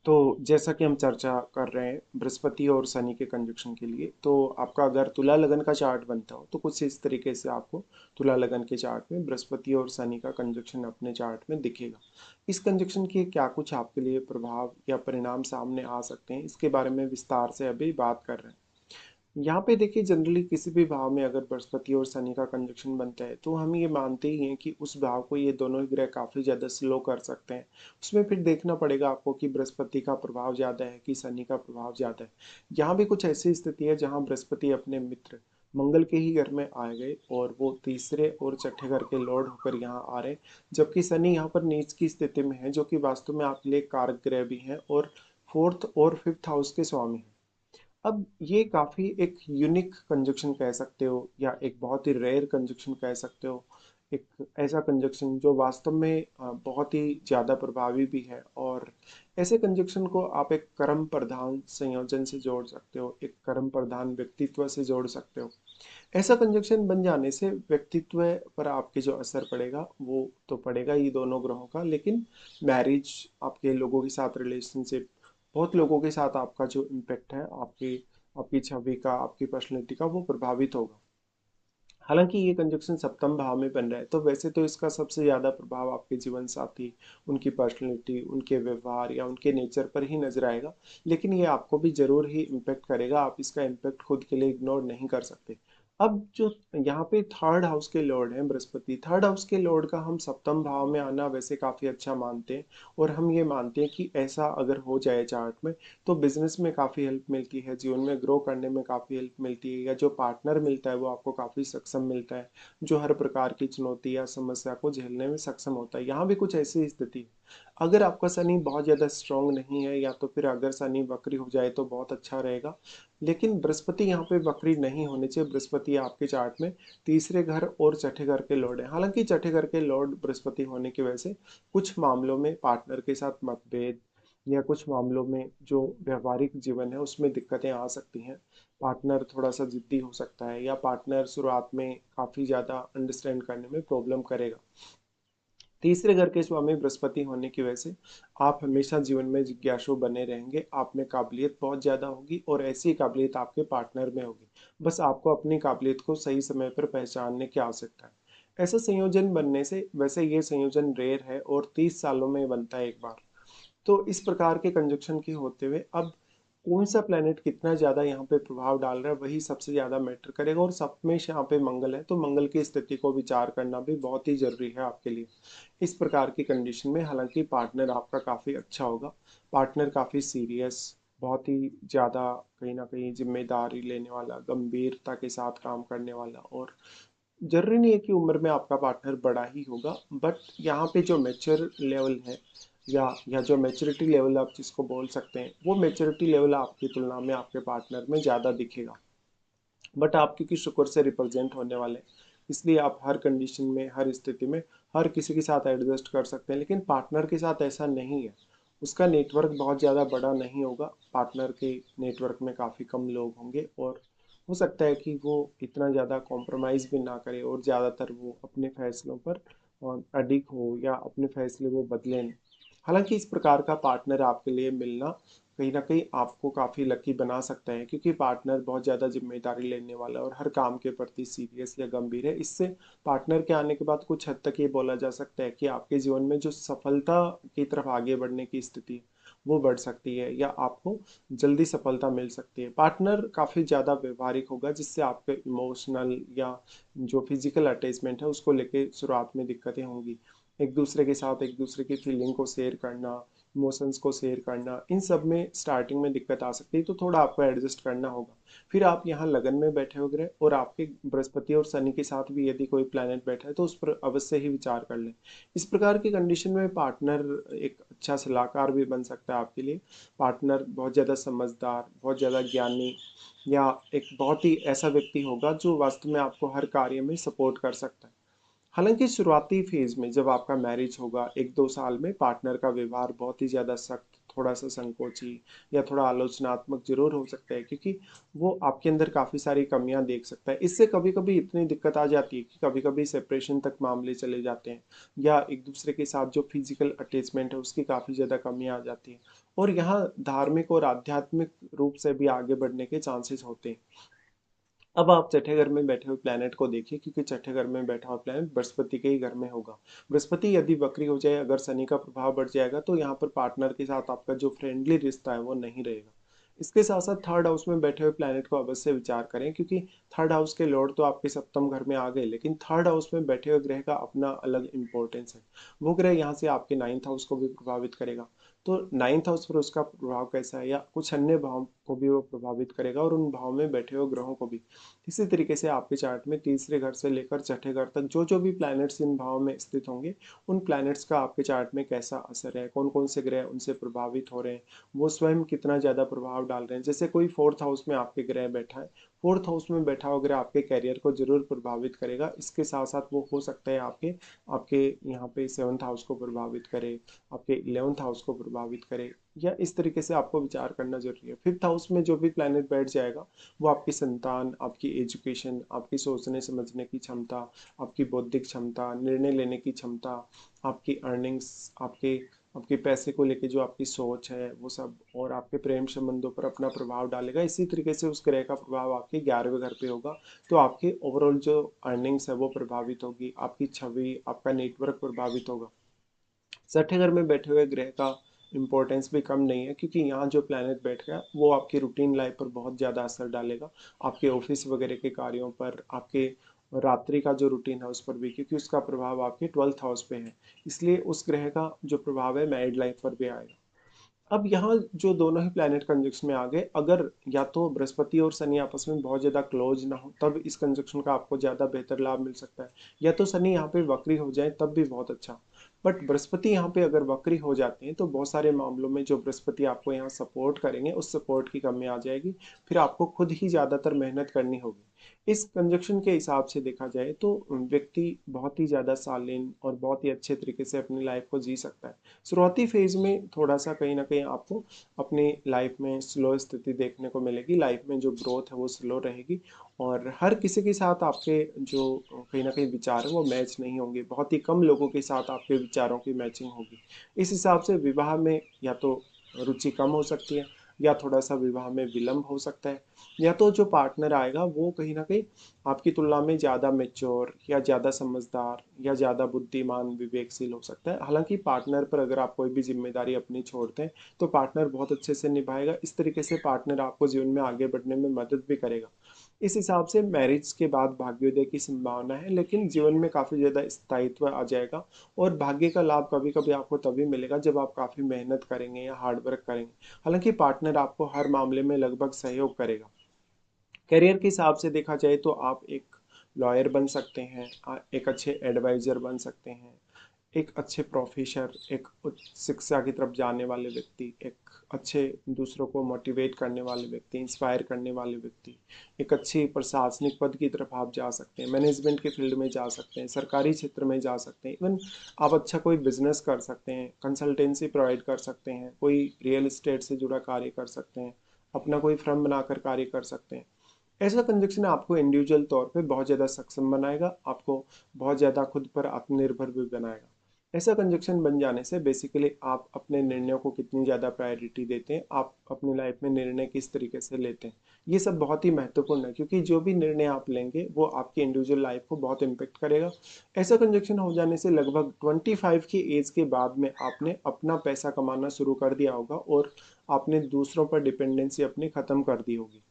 तो जैसा कि हम चर्चा कर रहे हैं बृहस्पति और शनि के कंजक्शन के लिए, तो आपका अगर तुला लगन का चार्ट बनता हो तो कुछ इस तरीके से आपको तुला लगन के चार्ट में बृहस्पति और शनि का कंजक्शन अपने चार्ट में दिखेगा। इस कंजक्शन के क्या कुछ आपके लिए प्रभाव या परिणाम सामने आ सकते हैं, इसके बारे में विस्तार से अभी बात कर रहे हैं। यहाँ पे देखिए, जनरली किसी भी भाव में अगर बृहस्पति और शनि का कंजक्शन बनता है तो हम ये मानते ही हैं कि उस भाव को ये दोनों ही ग्रह काफ़ी ज़्यादा स्लो कर सकते हैं। उसमें फिर देखना पड़ेगा आपको कि बृहस्पति का प्रभाव ज़्यादा है कि शनि का प्रभाव ज़्यादा है। यहाँ भी कुछ ऐसी स्थिति है जहाँ बृहस्पति अपने मित्र मंगल के ही घर में आ गए और वो तीसरे और छठे घर के लॉर्ड होकर यहाँ आ रहे, जबकि शनि यहाँ पर नीच की स्थिति में है, जो कि वास्तव में आपके लिए कारक ग्रह भी है और फोर्थ और फिफ्थ हाउस के स्वामी है। अब ये काफ़ी एक यूनिक कंजक्शन कह सकते हो या एक बहुत ही रेयर कंजक्शन कह सकते हो। एक ऐसा कंजक्शन जो वास्तव में बहुत ही ज़्यादा प्रभावी भी है, और ऐसे कंजक्शन को आप एक कर्म प्रधान संयोजन से जोड़ सकते हो, एक कर्म प्रधान व्यक्तित्व से जोड़ सकते हो। ऐसा कंजक्शन बन जाने से व्यक्तित्व पर आपके जो असर पड़ेगा वो तो पड़ेगा ही दोनों ग्रहों का, लेकिन मैरिज, आपके लोगों के साथ रिलेशनशिप, बहुत लोगों के साथ आपका जो इम्पेक्ट है, आपकी आपकी छवि का, आपकी पर्सनैलिटी का, वो प्रभावित होगा। हालांकि ये कंजक्शन सप्तम भाव में बन रहा है, तो वैसे तो इसका सबसे ज़्यादा प्रभाव आपके जीवन साथी, उनकी पर्सनैलिटी, उनके व्यवहार या उनके नेचर पर ही नजर आएगा। लेकिन ये आपको भी जरूर ही इम्पेक्ट करेगा, आप इसका इम्पेक्ट खुद के लिए इग्नोर नहीं कर सकते। अब जो यहाँ पे थर्ड हाउस के लॉर्ड हैं बृहस्पति, थर्ड हाउस के लॉर्ड का हम सप्तम भाव में आना वैसे काफ़ी अच्छा मानते हैं। और हम ये मानते हैं कि ऐसा अगर हो जाए चार्ट में तो बिजनेस में काफ़ी हेल्प मिलती है, जीवन में ग्रो करने में काफ़ी हेल्प मिलती है, या जो पार्टनर मिलता है वो आपको काफ़ी सक्षम मिलता है, जो हर प्रकार की चुनौती या समस्या को झेलने में सक्षम होता है। यहाँ भी कुछ ऐसी स्थिति है। अगर आपका शनि बहुत ज़्यादा स्ट्रांग नहीं है, या तो फिर अगर शनि वक्री हो जाए तो बहुत अच्छा रहेगा। लेकिन बृहस्पति यहाँ पे वक्री नहीं होने चाहिए। बृहस्पति आपके चार्ट में तीसरे घर और छठे घर के लॉर्ड है। हालांकि छठे घर के लॉर्ड बृहस्पति होने की वजह से कुछ मामलों में पार्टनर के साथ मतभेद, या कुछ मामलों में जो व्यवहारिक जीवन है उसमें दिक्कतें आ सकती हैं। पार्टनर थोड़ा सा जिद्दी हो सकता है, या पार्टनर शुरुआत में काफ़ी ज़्यादा अंडरस्टैंड करने में प्रॉब्लम करेगा। तीसरे घर के स्वामी बृहस्पति होने की वजह से आप हमेशा जीवन में जिज्ञासु बने रहेंगे, आप में काबिलियत बहुत ज़्यादा होगी और ऐसी काबिलियत आपके पार्टनर में होगी। बस आपको अपनी काबिलियत को सही समय पर पहचानने की आवश्यकता है। ऐसा संयोजन बनने से, वैसे ये संयोजन रेयर है और 30 सालों में बनता है एक बार। तो इस प्रकार के कंजक्शन के होते हुए अब कौन सा प्लेनेट कितना ज्यादा यहाँ पे प्रभाव डाल रहा है वही सबसे ज्यादा मैटर करेगा। और सप्तमेश यहाँ पे मंगल है, तो मंगल की स्थिति को विचार करना भी बहुत ही जरूरी है आपके लिए। इस प्रकार की कंडीशन में हालांकि पार्टनर आपका काफी अच्छा होगा, पार्टनर काफी सीरियस, बहुत ही ज्यादा कहीं ना कहीं जिम्मेदारी लेने वाला, गंभीरता के साथ काम करने वाला। और जरूरी नहीं है कि उम्र में आपका पार्टनर बड़ा ही होगा, बट यहाँ पे जो मेच्योर लेवल है, या जो मेच्योरिटी लेवल आप जिसको बोल सकते हैं, वो मेच्योरिटी लेवल आपकी तुलना में आपके पार्टनर में ज़्यादा दिखेगा। बट आप क्योंकि शुक्र से रिप्रेजेंट होने वाले हैं, इसलिए आप हर कंडीशन में, हर स्थिति में हर किसी के साथ एडजस्ट कर सकते हैं। लेकिन पार्टनर के साथ ऐसा नहीं है, उसका नेटवर्क बहुत ज़्यादा बड़ा नहीं होगा, पार्टनर के नेटवर्क में काफ़ी कम लोग होंगे, और हो सकता है कि वो इतना ज़्यादा कॉम्प्रोमाइज़ भी ना करे और ज़्यादातर वो अपने फैसलों पर अडिग हो, या अपने फैसले वो बदले नहीं। हालांकि इस प्रकार का पार्टनर आपके लिए मिलना कहीं ना कहीं आपको काफ़ी लकी बना सकता है, क्योंकि पार्टनर बहुत ज़्यादा जिम्मेदारी लेने वाला है और हर काम के प्रति सीरियस या गंभीर है। इससे पार्टनर के आने के बाद कुछ हद तक ये बोला जा सकता है कि आपके जीवन में जो सफलता की तरफ आगे बढ़ने की स्थिति है वो बढ़ सकती है, या आपको जल्दी सफलता मिल सकती है। पार्टनर काफ़ी ज़्यादा व्यवहारिक होगा, जिससे आपके इमोशनल या जो फिजिकल अटैचमेंट है उसको लेके शुरुआत में दिक्कतें होंगी। एक दूसरे के साथ एक दूसरे की फीलिंग को शेयर करना, इमोशंस को शेयर करना, इन सब में स्टार्टिंग में दिक्कत आ सकती है, तो थोड़ा आपको एडजस्ट करना होगा। फिर आप यहाँ लगन में बैठे हो गए और आपके बृहस्पति और शनि के साथ भी यदि कोई प्लैनेट बैठा है तो उस पर अवश्य ही विचार कर लें। इस प्रकार की कंडीशन में पार्टनर एक अच्छा सलाहकार भी बन सकता है आपके लिए। पार्टनर बहुत ज़्यादा समझदार, बहुत ज़्यादा ज्ञानी, या एक बहुत ही ऐसा व्यक्ति होगा जो वास्तव में आपको हर कार्य में सपोर्ट कर सकता है। हालांकि शुरुआती फेज में जब आपका मैरिज होगा 1-2 साल में पार्टनर का व्यवहार बहुत ही ज़्यादा सख्त, थोड़ा सा संकोची या थोड़ा आलोचनात्मक जरूर हो सकता है, क्योंकि वो आपके अंदर काफ़ी सारी कमियां देख सकता है। इससे कभी कभी इतनी दिक्कत आ जाती है कि कभी कभी सेपरेशन तक मामले चले जाते हैं, या एक दूसरे के साथ जो फिजिकल अटैचमेंट है उसकी काफ़ी ज़्यादा कमियां आ जाती है, और यहाँ धार्मिक और आध्यात्मिक रूप से भी आगे बढ़ने के चांसेस होते हैं। अब आप छठे घर में बैठे हुए प्लैनेट को देखिए, क्योंकि छठे घर में बैठा हुआ प्लैनेट बृहस्पति के ही घर में होगा। बृहस्पति यदि वक्री हो जाए, अगर शनि का प्रभाव बढ़ जाएगा, तो यहाँ पर पार्टनर के साथ आपका जो फ्रेंडली रिश्ता है वो नहीं रहेगा। इसके साथ साथ थर्ड हाउस में बैठे हुए प्लैनेट को अवश्य विचार करें, क्योंकि थर्ड हाउस के लॉर्ड तो आपके सप्तम घर में आ गए, लेकिन थर्ड हाउस में बैठे हुए ग्रह का अपना अलग इंपॉर्टेंस है। वो ग्रह यहाँ से आपके नाइन्थ हाउस को भी प्रभावित करेगा। तो नाइन्थ हाउस पर उसका प्रभाव कैसा है, या कुछ अन्य भाव को भी वो प्रभावित करेगा, और उन भाव में बैठे हुए ग्रहों को भी। इसी तरीके से आपके चार्ट में तीसरे घर से लेकर छठे घर तक जो जो भी प्लैनेट्स इन भाव में स्थित होंगे, उन प्लैनेट्स का आपके चार्ट में कैसा असर है, कौन कौन से ग्रह उनसे प्रभावित हो रहे हैं, वो स्वयं कितना ज़्यादा प्रभाव डाल रहे हैं। जैसे कोई फोर्थ हाउस में आपके ग्रह बैठा है, फोर्थ हाउस में बैठा हुआ ग्रह आपके कैरियर को जरूर प्रभावित करेगा। इसके साथ साथ वो हो सकता है आपके आपके यहाँ पे सेवन्थ हाउस को प्रभावित करे, आपके इलेवंथ हाउस को प्रभावित करे, या इस तरीके से आपको विचार करना जरूरी है। फिफ्थ हाउस में जो भी प्लैनेट बैठ जाएगा, वो आपकी संतान, आपकी एजुकेशन, आपकी सोचने समझने की क्षमता, आपकी बौद्धिक क्षमता, निर्णय लेने की क्षमता, आपकी अर्निंग्स, आपके आपके पैसे को लेके जो आपकी सोच है वो सब, और आपके प्रेम संबंधों पर अपना प्रभाव डालेगा। इसी तरीके से उस ग्रह का प्रभाव आपके 11वें घर पे होगा, तो आपके ओवरऑल जो अर्निंग्स है वो प्रभावित होगी, आपकी छवि, आपका नेटवर्क प्रभावित होगा। छठे घर में बैठे हुए ग्रह का इंपॉर्टेंस भी कम नहीं है, क्योंकि यहाँ जो प्लैनेट बैठ गया वो आपकी रूटीन लाइफ पर बहुत ज़्यादा असर डालेगा, आपके ऑफिस वगैरह के कार्यों पर, आपके रात्रि का जो रूटीन है उस पर भी, क्योंकि उसका प्रभाव आपके 12th हाउस पे है। इसलिए उस ग्रह का जो प्रभाव है मैरिड लाइफ पर भी आएगा। अब यहाँ जो दोनों ही प्लैनेट कंजक्शन में आ गए, अगर या तो बृहस्पति और शनि आपस में बहुत ज़्यादा क्लोज ना हो, तब इस कंजक्शन का आपको ज़्यादा बेहतर लाभ मिल सकता है, या तो शनि यहाँ पे वक्री हो जाए तब भी बहुत अच्छा। बट बृहस्पति यहाँ पे अगर वक्री हो जाते हैं, तो बहुत सारे मामलों में जो बृहस्पति आपको यहाँ सपोर्ट करेंगे, उस सपोर्ट की कमी आ जाएगी, फिर आपको खुद ही ज़्यादातर मेहनत करनी होगी। इस कंजक्शन के हिसाब से देखा जाए तो व्यक्ति बहुत ही ज़्यादा शालीन और बहुत ही अच्छे तरीके से अपनी लाइफ को जी सकता है। शुरुआती फेज में थोड़ा सा कहीं ना कहीं आपको अपनी लाइफ में स्लो स्थिति देखने को मिलेगी, लाइफ में जो ग्रोथ है वो स्लो रहेगी, और हर किसी के साथ आपके जो कहीं ना कहीं विचार है वो मैच नहीं होंगे, बहुत ही कम लोगों के साथ आपके विचारों की मैचिंग होगी। इस हिसाब से विवाह में या तो रुचि कम हो सकती है, या थोड़ा सा विवाह में विलंब हो सकता है, या तो जो पार्टनर आएगा वो कहीं ना कहीं आपकी तुलना में ज़्यादा मेच्योर या ज़्यादा समझदार या ज़्यादा बुद्धिमान विवेकशील हो सकता है। हालांकि पार्टनर पर अगर आप कोई भी जिम्मेदारी अपनी छोड़ते हैं, तो पार्टनर बहुत अच्छे से निभाएगा। इस तरीके से पार्टनर आपको जीवन में आगे बढ़ने में मदद भी करेगा। इस हिसाब से मैरिज के बाद भाग्योदय की संभावना है, लेकिन जीवन में काफ़ी ज़्यादा स्थायित्व आ जाएगा, और भाग्य का लाभ कभी कभी आपको तभी मिलेगा जब आप काफ़ी मेहनत करेंगे या हार्ड वर्क करेंगे। हालांकि पार्टनर आपको हर मामले में लगभग सहयोग करेगा। करियर के हिसाब से देखा जाए तो आप एक लॉयर बन सकते हैं, एक अच्छे एडवाइजर बन सकते हैं, एक अच्छे प्रोफेसर, एक उच्च शिक्षा की तरफ जाने वाले व्यक्ति, एक अच्छे दूसरों को मोटिवेट करने वाले व्यक्ति, इंस्पायर करने वाले व्यक्ति, एक अच्छी प्रशासनिक पद की तरफ आप जा सकते हैं, मैनेजमेंट के फील्ड में जा सकते हैं, सरकारी क्षेत्र में जा सकते हैं, इवन आप अच्छा कोई बिजनेस कर सकते हैं, कंसल्टेंसी प्रोवाइड कर सकते हैं, कोई रियल एस्टेट से जुड़ा कार्य कर सकते हैं, अपना कोई फर्म बनाकर कार्य कर सकते हैं। ऐसा कंजक्शन आपको इंडिविजुअल तौर पे बहुत ज़्यादा सक्षम बनाएगा, आपको बहुत ज़्यादा खुद पर आत्मनिर्भर भी बनाएगा। ऐसा कंजक्शन बन जाने से बेसिकली आप अपने निर्णयों को कितनी ज़्यादा प्रायोरिटी देते हैं, आप अपनी लाइफ में निर्णय किस तरीके से लेते हैं, ये सब बहुत ही महत्वपूर्ण है, क्योंकि जो भी निर्णय आप लेंगे वो आपकी इंडिविजुअल लाइफ को बहुत इम्पेक्ट करेगा। ऐसा कंजक्शन हो जाने से लगभग 25 की एज के बाद में आपने अपना पैसा कमाना शुरू कर दिया होगा, और आपने दूसरों पर डिपेंडेंसी अपनी ख़त्म कर दी होगी।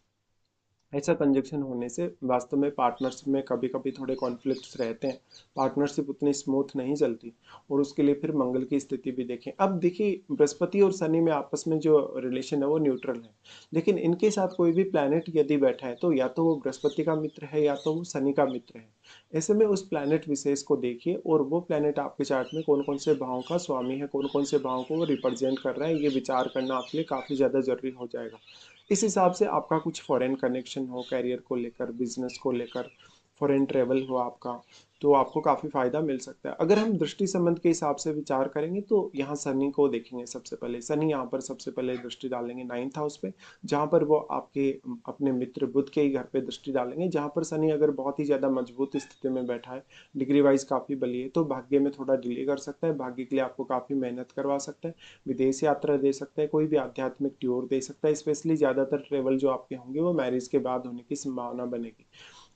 ऐसा कंजक्शन होने से वास्तव में पार्टनरशिप में कभी कभी थोड़े कॉन्फ्लिक्ट्स रहते हैं, पार्टनरशिप उतनी स्मूथ नहीं चलती, और उसके लिए फिर मंगल की स्थिति भी देखें। अब देखिए, बृहस्पति और शनि में आपस में जो रिलेशन है वो न्यूट्रल है, लेकिन इनके साथ कोई भी प्लैनेट यदि बैठा है, तो या तो वो बृहस्पति का मित्र है या तो वो शनि का मित्र है। ऐसे में उस प्लैनेट विशेष को देखिए, और वो प्लैनेट आपके चार्ट में कौन कौन से भावों का स्वामी है, कौन कौन से भावों को वो रिप्रेजेंट कर रहा है, ये विचार करना आपके लिए काफ़ी ज़्यादा जरूरी हो जाएगा। इस हिसाब से आपका कुछ फॉरेन कनेक्शन हो, कैरियर को लेकर, बिजनेस को लेकर, फॉरेन ट्रेवल हो आपका, तो आपको काफ़ी फायदा मिल सकता है। अगर हम दृष्टि संबंध के हिसाब से विचार करेंगे तो यहाँ शनि को देखेंगे सबसे पहले। शनि यहाँ पर सबसे पहले दृष्टि डालेंगे 9th हाउस पे, जहाँ पर वो आपके अपने मित्र बुध के ही घर पे दृष्टि डालेंगे। जहाँ पर शनि अगर बहुत ही ज़्यादा मजबूत स्थिति में बैठा है, डिग्री वाइज काफ़ी बली है, तो भाग्य में थोड़ा डिले कर सकता है, भाग्य के लिए आपको काफ़ी मेहनत करवा सकता है, विदेश यात्रा दे सकता है, कोई भी आध्यात्मिक टूर दे सकता है। स्पेशली ज़्यादातर ट्रेवल जो आपके होंगे वो मैरिज के बाद होने की संभावना बनेगी।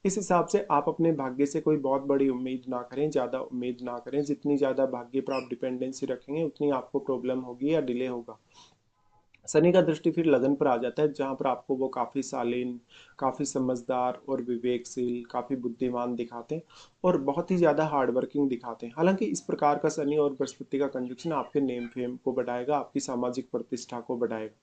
इस हिसाब से आप अपने भाग्य से कोई बहुत बड़ी उम्मीद ना करें, ज़्यादा उम्मीद ना करें। जितनी ज़्यादा भाग्य पर आप डिपेंडेंसी रखेंगे उतनी आपको प्रॉब्लम होगी या डिले होगा। शनि का दृष्टि फिर लगन पर आ जाता है, जहाँ पर आपको वो काफ़ी शालीन, काफ़ी समझदार और विवेकशील, काफ़ी बुद्धिमान दिखाते हैं और बहुत ही ज़्यादा हार्ड वर्किंग दिखाते हैं। हालांकि इस प्रकार का शनि और बृहस्पति का कंजक्शन आपके नेम फेम को बढ़ाएगा, आपकी सामाजिक प्रतिष्ठा को बढ़ाएगा।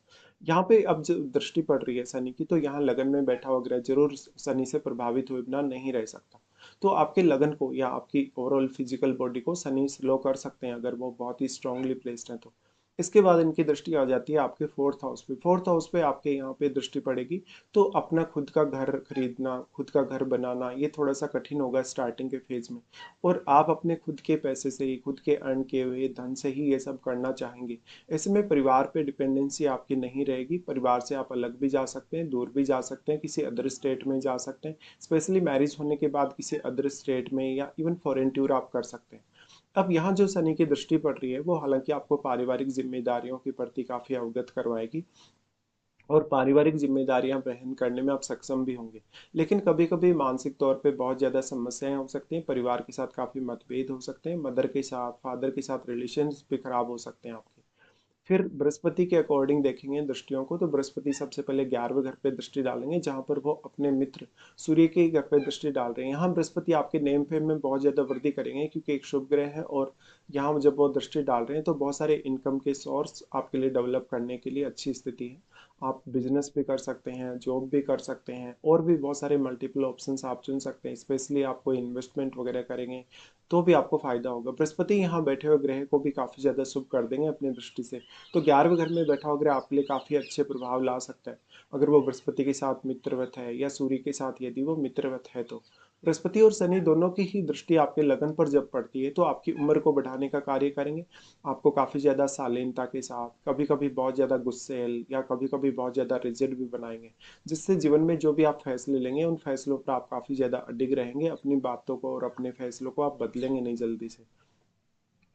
यहाँ पे अब जो दृष्टि पड़ रही है शनि की, तो यहाँ लगन में बैठा हुआ ग्रह जरूर शनि से प्रभावित हुए बिना नहीं रह सकता। तो आपके लगन को या आपकी ओवरऑल फिजिकल बॉडी को शनि स्लो कर सकते हैं अगर वो बहुत ही स्ट्रांगली प्लेस्ड है तो। इसके बाद इनकी दृष्टि आ जाती है आपके फोर्थ हाउस पे। फोर्थ हाउस पे आपके यहाँ पे दृष्टि पड़ेगी, तो अपना खुद का घर खरीदना, खुद का घर बनाना, ये थोड़ा सा कठिन होगा स्टार्टिंग के फेज में। और आप अपने खुद के पैसे से ही, खुद के अर्न किए हुए धन से ही ये सब करना चाहेंगे। ऐसे में परिवार पे डिपेंडेंसी आपकी नहीं रहेगी। परिवार से आप अलग भी जा सकते हैं, दूर भी जा सकते हैं, किसी अदर स्टेट में जा सकते हैं। स्पेशली मैरिज होने के बाद किसी अदर स्टेट में या इवन फॉरेन टूर आप कर सकते हैं। अब यहाँ जो शनि की दृष्टि पड़ रही है वो हालांकि आपको पारिवारिक जिम्मेदारियों के प्रति काफी अवगत करवाएगी और पारिवारिक जिम्मेदारियां वहन करने में आप सक्षम भी होंगे। लेकिन कभी कभी मानसिक तौर पे बहुत ज़्यादा समस्याएं हो सकती हैं, परिवार के साथ काफ़ी मतभेद हो सकते हैं, मदर के साथ, फादर के साथ रिलेशंस भी खराब हो सकते हैं आपके। फिर बृहस्पति के अकॉर्डिंग देखेंगे दृष्टियों को, तो बृहस्पति सबसे पहले 11वें घर पे दृष्टि डालेंगे, जहां पर वो अपने मित्र सूर्य के घर पे दृष्टि डाल रहे हैं। यहाँ बृहस्पति आपके नेम फेम में बहुत ज्यादा वृद्धि करेंगे, क्योंकि एक शुभ ग्रह है और यहाँ जब वो दृष्टि डाल रहे हैं तो बहुत सारे इनकम के सोर्स आपके लिए डेवलप करने के लिए अच्छी स्थिति है। आप बिजनेस भी कर सकते हैं, जॉब भी कर सकते हैं, और भी बहुत सारे मल्टीपल ऑप्शंस आप चुन सकते हैं। स्पेशली आप कोई इन्वेस्टमेंट वगैरह करेंगे तो भी आपको फायदा होगा। बृहस्पति यहाँ बैठे हुए ग्रह को भी काफी ज्यादा शुभ कर देंगे अपनी दृष्टि से। तो 11वें घर में बैठा हुआ ग्रह आपके लिए काफी अच्छे प्रभाव ला सकता है, अगर वो बृहस्पति के साथ मित्रवत है या सूर्य के साथ यदि वो मित्रवत है तो। बृहस्पति और शनि दोनों की ही दृष्टि आपके लगन पर जब पड़ती है तो आपकी उम्र को बढ़ाने का कार्य करेंगे। आपको काफी ज्यादा शालीनता के साथ, कभी कभी बहुत ज्यादा गुस्सैल या कभी कभी बहुत ज्यादा रिजिड भी बनाएंगे, जिससे जीवन में जो भी आप फैसले लेंगे उन फैसलों पर आप काफी ज्यादा अडिग रहेंगे। अपनी बातों को और अपने फैसलों को आप बदलेंगे नहीं जल्दी से।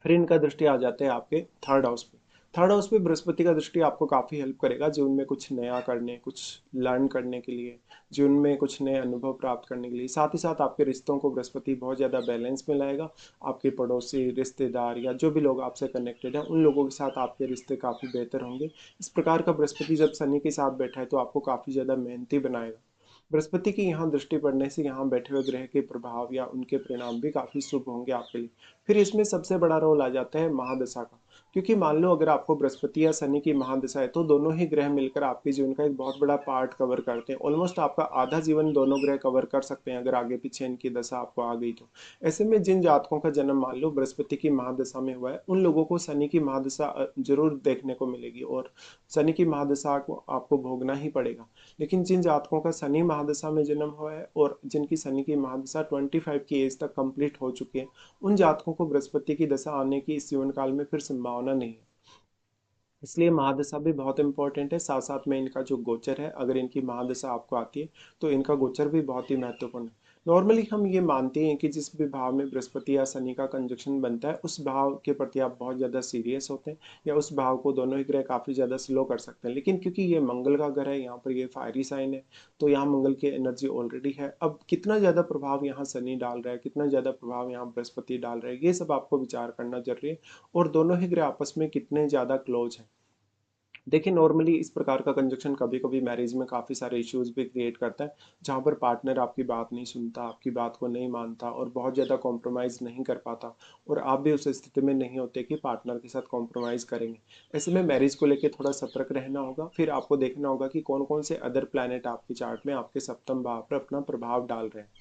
फिर इनका दृष्टि आ जाते हैं आपके थर्ड हाउस पे। थर्ड हाउस पे बृहस्पति का दृष्टि आपको काफ़ी हेल्प करेगा जीवन में कुछ नया करने, कुछ लर्न करने के लिए, जीवन में कुछ नए अनुभव प्राप्त करने के लिए। साथ ही साथ आपके रिश्तों को बृहस्पति बहुत ज़्यादा बैलेंस में लाएगा। आपके पड़ोसी, रिश्तेदार या जो भी लोग आपसे कनेक्टेड हैं उन लोगों के साथ आपके रिश्ते काफ़ी बेहतर होंगे। इस प्रकार का बृहस्पति जब शनि के साथ बैठा है तो आपको काफ़ी ज़्यादा मेहनती बनाएगा। बृहस्पति की यहाँ दृष्टि पड़ने से यहाँ बैठे हुए ग्रह के प्रभाव या उनके परिणाम भी काफी शुभ होंगे आपके लिए। फिर इसमें सबसे बड़ा रोल आ जाता है महादशा का, क्योंकि मान लो अगर आपको बृहस्पति या शनि की महादशा है तो दोनों ही ग्रह मिलकर आपके जीवन का एक बहुत बड़ा पार्ट कवर करते हैं। ऑलमोस्ट आपका आधा जीवन दोनों ग्रह कवर कर सकते हैं अगर आगे पीछे इनकी दशा आपको आ गई तो। ऐसे में जिन जातकों का जन्म मान लो बृहस्पति की महादशा में हुआ है उन लोगों को शनि की महादशा जरूर देखने को मिलेगी और शनि की महादशा को आपको भोगना ही पड़ेगा। लेकिन जिन जातकों का शनि महादशा में जन्म हुआ है और जिनकी शनि की महादशा 25 की एज तक कंप्लीट हो चुकी है, उन जातकों को बृहस्पति की दशा आने की इस जीवन काल में फिर संभावना नहीं है। इसलिए महादशा भी बहुत इंपॉर्टेंट है। साथ साथ में इनका जो गोचर है, अगर इनकी महादशा आपको आती है तो इनका गोचर भी बहुत ही महत्वपूर्ण है। नॉर्मली हम ये मानते हैं कि जिस भी भाव में बृहस्पति या शनि का कंजक्शन बनता है उस भाव के प्रति आप बहुत ज़्यादा सीरियस होते हैं, या उस भाव को दोनों ही ग्रह काफ़ी ज़्यादा स्लो कर सकते हैं। लेकिन क्योंकि ये मंगल का घर है, यहाँ पर ये फायरी साइन है, तो यहाँ मंगल की एनर्जी ऑलरेडी है। अब कितना ज़्यादा प्रभाव यहाँ शनि डाल रहा है, कितना ज़्यादा प्रभाव यहाँ बृहस्पति डाल रहा है, ये सब आपको विचार करना जरूरी है। और दोनों ही ग्रह आपस में कितने ज़्यादा क्लोज हैं। देखिए नॉर्मली इस प्रकार का कंजक्शन कभी कभी मैरिज में काफ़ी सारे इश्यूज भी क्रिएट करता है, जहाँ पर पार्टनर आपकी बात नहीं सुनता, आपकी बात को नहीं मानता और बहुत ज़्यादा कॉम्प्रोमाइज़ नहीं कर पाता, और आप भी उस स्थिति में नहीं होते कि पार्टनर के साथ कॉम्प्रोमाइज़ करेंगे। ऐसे में मैरिज को लेकर थोड़ा सतर्क रहना होगा। फिर आपको देखना होगा कि कौन कौन से अदर प्लैनेट आपके चार्ट में आपके सप्तम भाव पर अपना प्रभाव डाल रहे हैं।